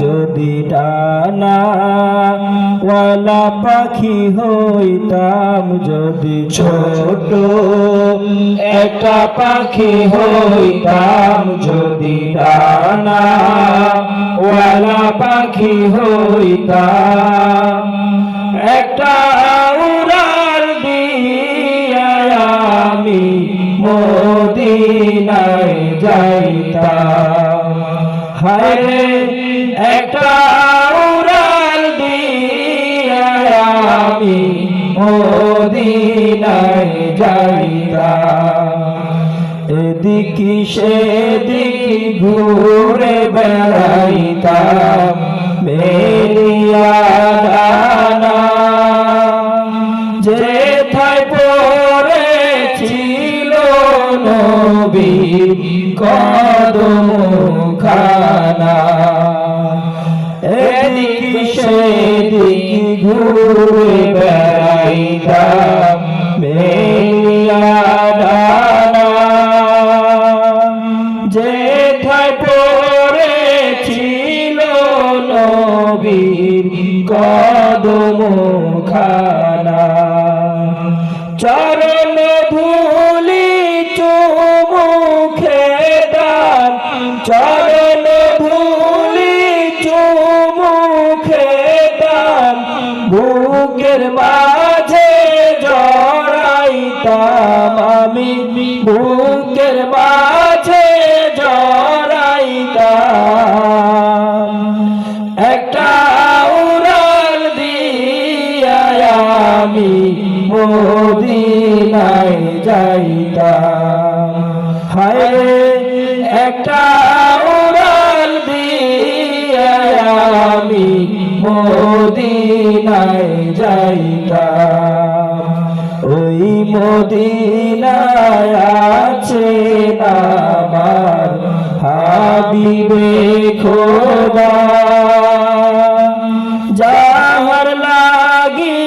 যদি ডানাওয়ালা পাখি হইতাম, যদি ছোট একটা পাখি হইতাম, যদি ডানাওয়ালা পাখি হইতাম, একটা উড়াল দিয়া আমি মদিনায় যাইতাম। হায়রে একটা উড়াল দিয়া আমি মদিনায় যাইতাম। এদিকে সেদিকে ঘুরে বেড়াইতাম মেলিয়া ডানা, যেথায় পড়েছিল নবীর কদমখানা। এদিকে সেদিকে ঘুরে বেড়াইতাম মেলিয়া ডানা, যেথায় পড়েছিল নবীর কদমখানা। চরণ ধুলি চুমু খেতাম, চরণ ধুলি চুমু খেতাম, বুকের মাঝে জড়াইতাম আমি, বুকের মাঝে জড়াইতাম। একটা উড়াল দিয়া আমি মদিনায় যাইতাম। হায় একটা উড়াল দিয়া আমি মদিনায় যাইতাম। ওই মদিনায় আছেন আমার হাবিবে খোদা, যাহার লাগি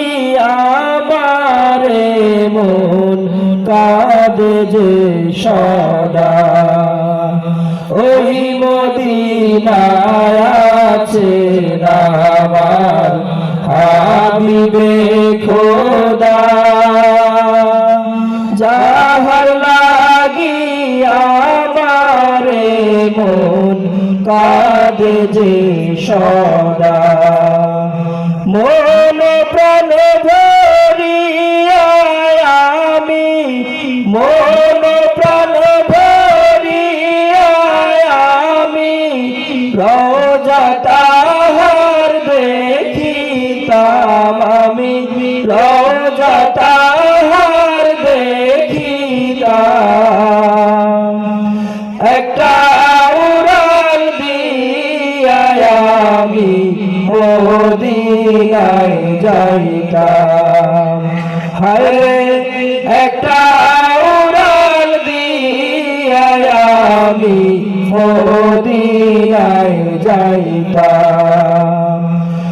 আমারে মন কাঁদে যে সদা। ওই মদিনায় আছেন আমার হাবিবে খোদা, যাহার লাগি আমারে মন কাঁদে যে সদা। মন প্রাণ ভরিয়া আমি, মন প্রাণ ভরিয়া আমি রোজা তাহার দেখিতাম আমি, রোজা তাহার দেখিতাম। একটা উড়াল দিয়া আমি মদিনায় যাইতাম। হায় একটা